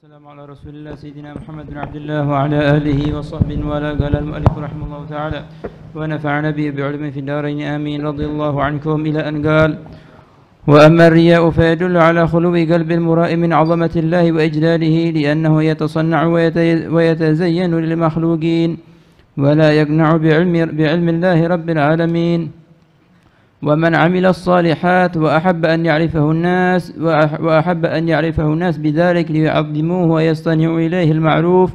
والسلام على رسول الله سيدنا محمد بن عبد الله وعلى آله وصحبه ولا قال المؤلف رحمه الله تعالى ونفعنا به بعلم في الدارين آمين رضي الله عنكم إلى أن قال وأما الرياء فيدل على خلو قلب المرائي من عظمة الله وإجلاله لأنه يتصنع ويتزين للمخلوقين ولا يقنع بعلم الله رب العالمين. ومن عمل الصالحات وأحب أن يعرفه الناس بذلك ليعظموه ويصطنعوا إليه المعروف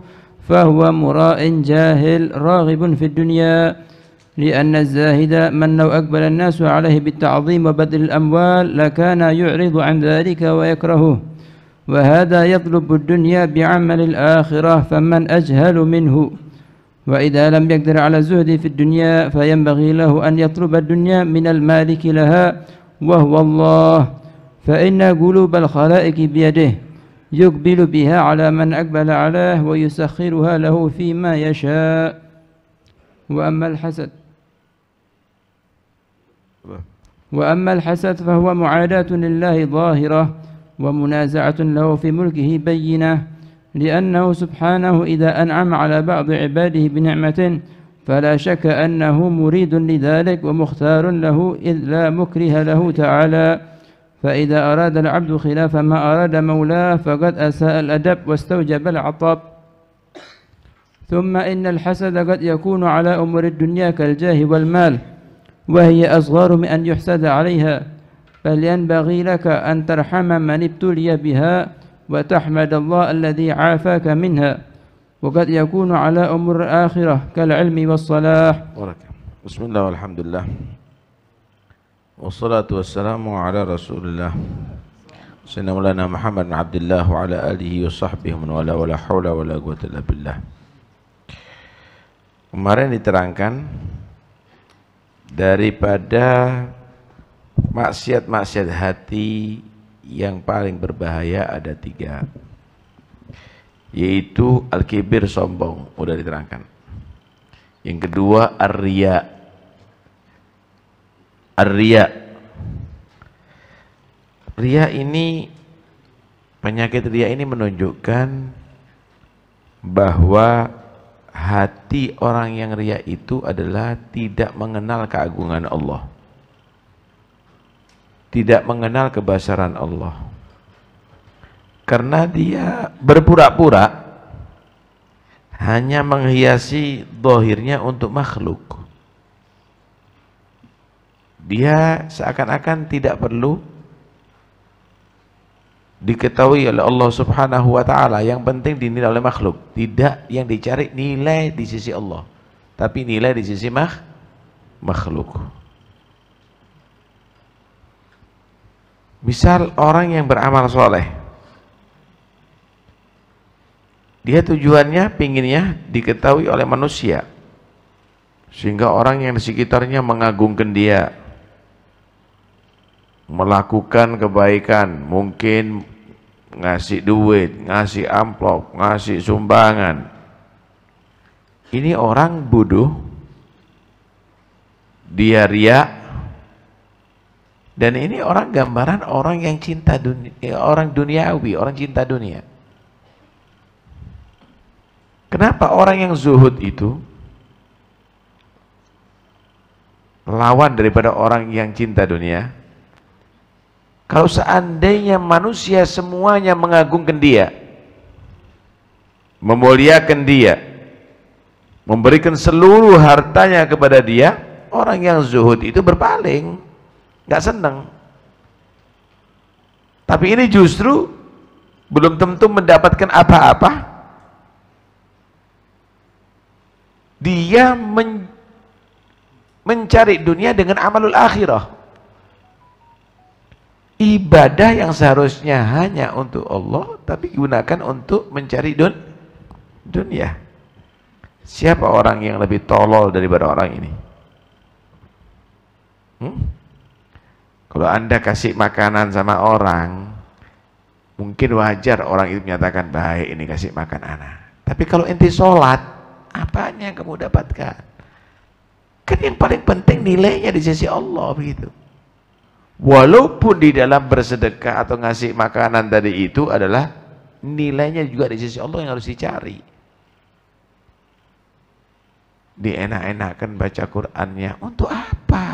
فهو مراء جاهل راغب في الدنيا لأن الزاهد من لو أقبل الناس عليه بالتعظيم وبذل الأموال لكان يعرض عن ذلك ويكرهه وهذا يطلب الدنيا بعمل الآخرة فمن أجهل منه. وإذا لم يقدر على الزهد في الدنيا فينبغي له أن يطلب الدنيا من المالك لها وهو الله فإن قلوب الخلائق بيده يقبل بها على من أقبل عليه ويسخرها له فيما يشاء. وأما الحسد فهو معاداة لله ظاهرة ومنازعة له في ملكه بينة لأنه سبحانه إذا أنعم على بعض عباده بنعمة فلا شك أنه مريد لذلك ومختار له إذ لا مكره له تعالى فإذا أراد العبد خلاف ما أراد مولاه فقد أساء الأدب واستوجب العطب. ثم إن الحسد قد يكون على أمور الدنيا كالجاه والمال وهي أصغر من أن يحسد عليها بل ينبغي لك أن ترحم من ابتلي بها وتحمد الله الذي عافاك منها وقد يكون على أمور الآخرة كالعلم والصلاح. بسم الله والحمد لله والصلاة والسلام على رسول الله سيدنا مولانا محمد بن عبد الله وعلى آله وصحبه ولا حول ولا قوة إلا بالله. Kemarin diterangkan daripada maksiat-maksiat hati yang paling berbahaya ada 3, yaitu al-kibir, sombong, udah diterangkan. Yang kedua ar-riya. Riya ini, penyakit riya ini menunjukkan bahwa hati orang yang riya itu adalah tidak mengenal keagungan Allah, tidak mengenal kebesaran Allah, karena dia berpura-pura hanya menghiasi zahirnya untuk makhluk. Dia seakan-akan tidak perlu diketahui oleh Allah Subhanahu wa ta'ala, yang penting dinilai oleh makhluk. Tidak yang dicari nilai di sisi Allah, tapi nilai di sisi makhluk. Misal orang yang beramal soleh, dia tujuannya pinginnya diketahui oleh manusia, sehingga orang yang di sekitarnya mengagungkan dia, melakukan kebaikan, mungkin ngasih duit, ngasih amplop, ngasih sumbangan. Ini orang bodoh, dia riya. Dan ini orang gambaran orang yang cinta dunia, orang duniawi, orang cinta dunia. Kenapa orang yang zuhud itu lawan daripada orang yang cinta dunia? Kalau seandainya manusia semuanya mengagungkan dia, memuliakan dia, memberikan seluruh hartanya kepada dia, orang yang zuhud itu berpaling, nggak senang. Tapi ini justru belum tentu mendapatkan apa-apa. Dia mencari dunia dengan amalul akhirah. Ibadah yang seharusnya hanya untuk Allah, tapi gunakan untuk mencari dunia. Siapa orang yang lebih tolol daripada orang ini? Kalau Anda kasih makanan sama orang, mungkin wajar orang itu menyatakan, baik ini kasih makan anak. Tapi kalau ente sholat, apanya yang kamu dapatkan? Kan yang paling penting nilainya di sisi Allah, begitu. Walaupun di dalam bersedekah atau ngasih makanan tadi itu adalah nilainya juga di sisi Allah yang harus dicari. Dienak-enakan baca Qur'annya untuk apa?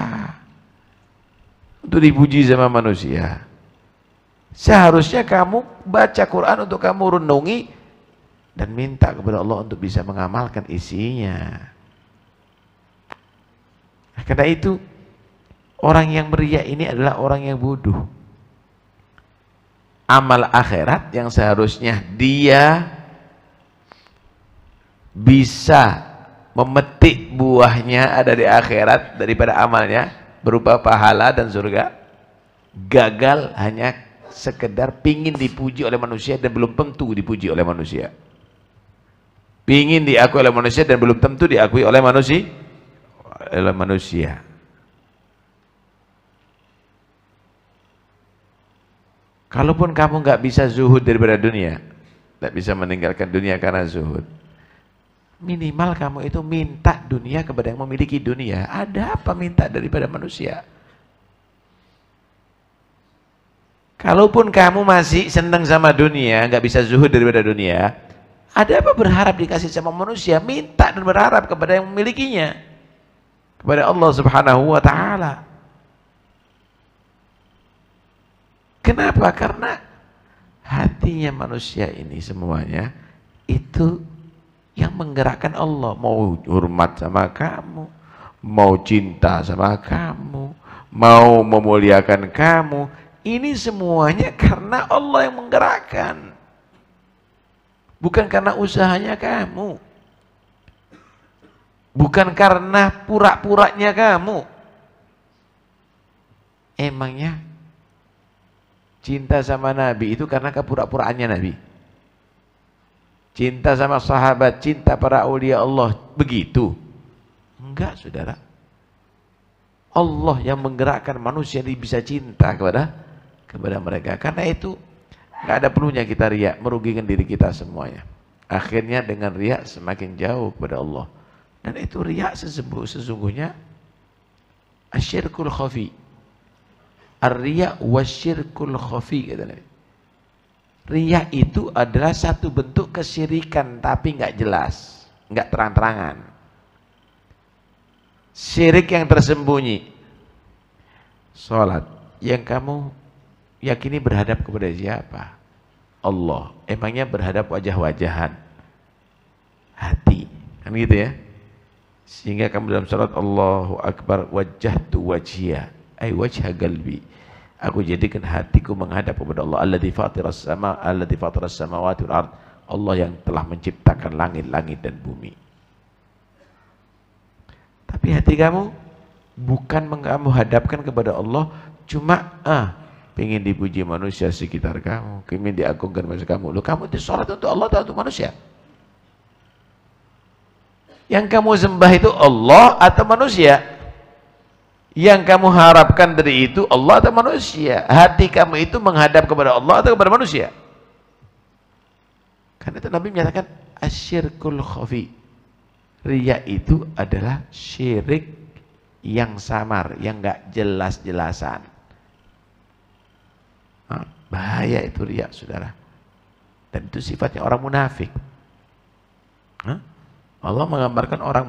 Untuk dipuji sama manusia. Seharusnya kamu baca Quran untuk kamu renungi dan minta kepada Allah untuk bisa mengamalkan isinya. Karena itu orang yang meriak ini adalah orang yang bodoh. Amal akhirat yang seharusnya dia bisa memetik buahnya ada di akhirat daripada amalnya berupa pahala dan surga, gagal hanya sekedar pingin dipuji oleh manusia dan belum tentu dipuji oleh manusia. Pingin diakui oleh manusia dan belum tentu diakui oleh manusia. Kalaupun kamu nggak bisa zuhud daripada dunia, nggak bisa meninggalkan dunia karena zuhud, minimal kamu itu minta dunia kepada yang memiliki dunia. Ada apa minta daripada manusia? Kalaupun kamu masih senang sama dunia, nggak bisa zuhud daripada dunia, ada apa berharap dikasih sama manusia? Minta dan berharap kepada yang memilikinya, kepada Allah Subhanahu wa Ta'ala. Kenapa? Karena hatinya manusia ini semuanya itu yang menggerakkan Allah. Mau hormat sama kamu, mau cinta sama kamu, mau memuliakan kamu, ini semuanya karena Allah yang menggerakkan, bukan karena usahanya kamu, bukan karena pura-puranya kamu. Emangnya cinta sama Nabi itu karena kepura-puraannya Nabi? Cinta sama sahabat, cinta para aulia Allah begitu? Enggak, saudara. Allah yang menggerakkan manusia ini bisa cinta kepada mereka. Karena itu nggak ada perlunya kita riak, merugikan diri kita semuanya. Akhirnya dengan riak semakin jauh kepada Allah. Dan itu riak sesungguhnya asyirkul khafi. Ar-riya wasyirkul khafi, kata Nabi. Riya itu adalah satu bentuk kesyirikan tapi nggak jelas, nggak terang-terangan. Syirik yang tersembunyi. Salat yang kamu yakini berhadap kepada siapa? Allah. Emangnya berhadap wajah-wajahan? Hati. Kan gitu ya? Sehingga kamu dalam salat Allahu Akbar wajjahtu wajhiya, ay wajha qalbi. Aku jadikan hatiku menghadap kepada Allah. Alladzi fatiras samawati wal ard. Allah yang telah menciptakan langit-langit dan bumi. Tapi hati kamu bukan kamu hadapkan kepada Allah cuma pengen dipuji manusia sekitar kamu, pengen diagungkan manusia kamu. Loh, kamu itu sholat untuk Allah atau untuk manusia? Yang kamu sembah itu Allah atau manusia? Yang kamu harapkan dari itu Allah atau manusia? Hati kamu itu menghadap kepada Allah atau kepada manusia? Karena itu Nabi menyatakan asyirkul khafi. Riya itu adalah syirik yang samar, yang enggak jelas-jelasan. Bahaya itu riya, saudara. Dan itu sifatnya orang munafik. Allah menggambarkan orang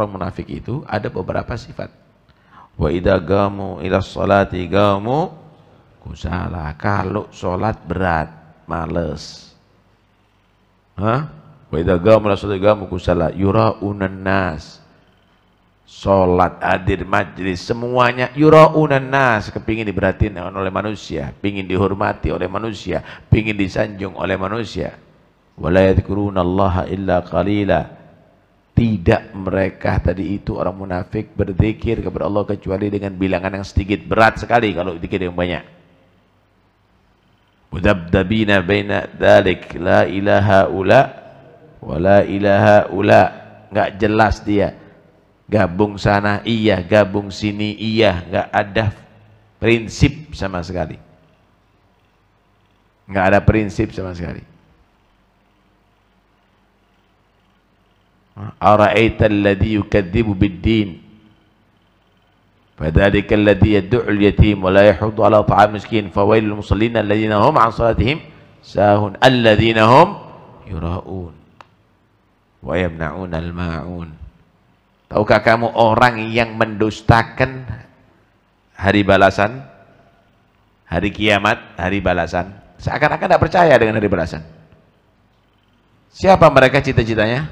munafik itu ada beberapa sifat. Wa idza qamu ila sholati qamu kusala. Kalau sholat berat, males. Wa idza qamu ila sholati qamu kusala yuraunan nas. Sholat, hadir majlis, semuanya yuraunan nas, kepingin diperhatiin oleh manusia, pingin dihormati oleh manusia, pingin disanjung oleh manusia. Wala yadhkurunallaha illa qalila. Tidak mereka tadi itu orang munafik berzikir kepada Allah kecuali dengan bilangan yang sedikit, berat sekali kalau zikir yang banyak. Mudabdabina baina dzalik la ilaha ula wa la ilaha ula. Enggak jelas dia. Gabung sana iya, gabung sini iya, enggak ada prinsip sama sekali. Enggak ada prinsip sama sekali. Ara'aita alladhi yukadzibu bid-din fadzalika alladhi yad'u al-yatim wa la yahuddu 'ala ta'am miskin fawailul musallin alladhina hum 'an salatihim sahun alladzina hum yura'un wa yamna'unal ma'un. Tahukah kamu orang yang mendustakan hari balasan, hari kiamat, hari balasan, seakan-akan tidak percaya dengan hari balasan. Siapa mereka cita-citanya?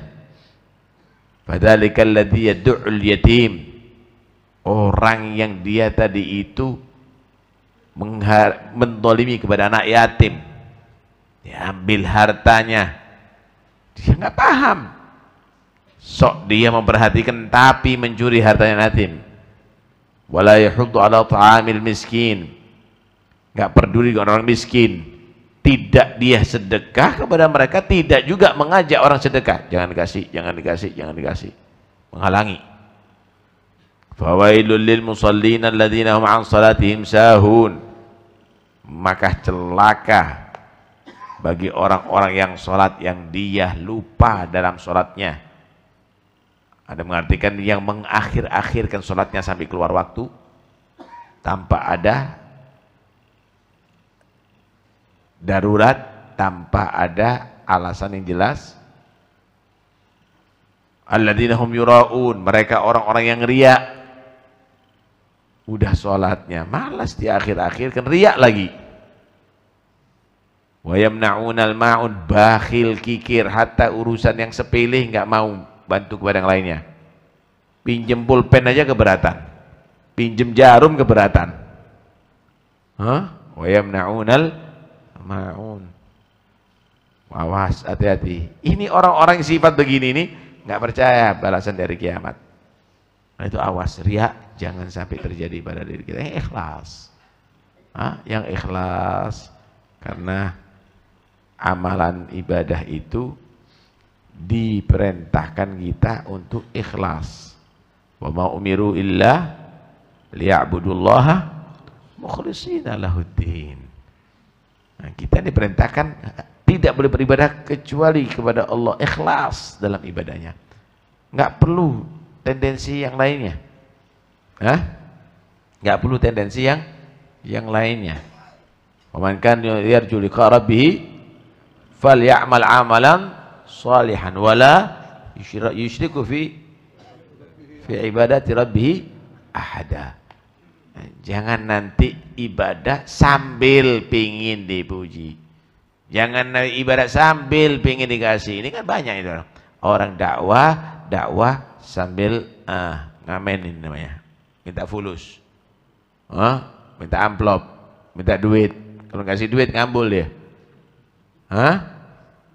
Fadzalikal ladzi yad'ul yatim. Orang yang dia tadi itu mendolimi kepada anak yatim, diambil hartanya, dia nggak paham, sok dia memperhatikan tapi mencuri hartanya yatim. Wala yahuddu ala ta'amil miskin, nggak peduli dengan orang miskin, tidak dia sedekah kepada mereka, tidak juga mengajak orang sedekah, jangan dikasih, jangan dikasih, jangan dikasih, menghalangi. Fawailul lil musallin alladzina hum an salatihim sahun. Maka celaka bagi orang-orang yang sholat yang dia lupa dalam sholatnya. Ada mengartikan yang mengakhir-akhirkan sholatnya sampai keluar waktu tanpa ada darurat, tanpa ada alasan yang jelas. Alladzina hum yura'un, mereka orang-orang yang riya. Udah sholatnya malas di akhir-akhir kan riak lagi. Wa yamna'unal ma'un, bakhil, kikir, hatta urusan yang sepele nggak mau bantu kepada yang lainnya. Pinjem pulpen aja keberatan, pinjem jarum keberatan. Wa yamna'unal ma'un. Awas, hati-hati. Ini orang-orang yang sifat begini ini nggak percaya balasan dari kiamat. Nah itu awas, riak jangan sampai terjadi pada diri kita. Yang ikhlas, yang ikhlas, karena amalan ibadah itu diperintahkan kita untuk ikhlas. Wa ma umiru illa liya'budullaha mukhlishina lahuddin. Nah, kita diperintahkan tidak boleh beribadah kecuali kepada Allah, ikhlas dalam ibadahnya. Nggak perlu tendensi yang lainnya. Nggak perlu tendensi yang lainnya. Waman kana yarju liqa rabbih falyamal amalan salihan wala yusyriku fi ibadati rabbih ahada. Jangan nanti ibadah sambil pingin dipuji. Jangan ibadah sambil pingin dikasih. Ini kan banyak itu orang dakwah sambil ngamenin namanya, minta fulus, minta amplop, minta duit. Kalau kasih duit ngambul dia.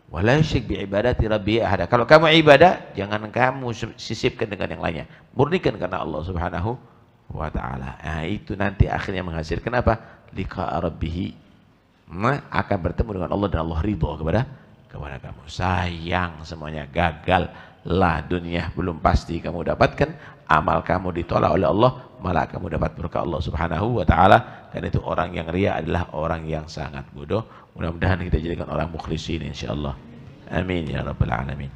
Wala yusyrik bi ibadati rabbi ahada. Kalau kamu ibadah, jangan kamu sisipkan dengan yang lainnya, murnikan karena Allah Subhanahu wa ta'ala. Nah, itu nanti akhirnya menghasilkan apa? Liqa rabbih, akan bertemu dengan Allah dan Allah ridho kepada kamu. Sayang semuanya, gagal lah dunia, belum pasti kamu dapatkan, amal kamu ditolak oleh Allah, malah kamu dapat berkah Allah Subhanahu wa ta'ala. Dan itu orang yang riya adalah orang yang sangat bodoh. Mudah-mudahan kita jadikan orang mukhlisin insyaallah. Amin ya rabbal alamin.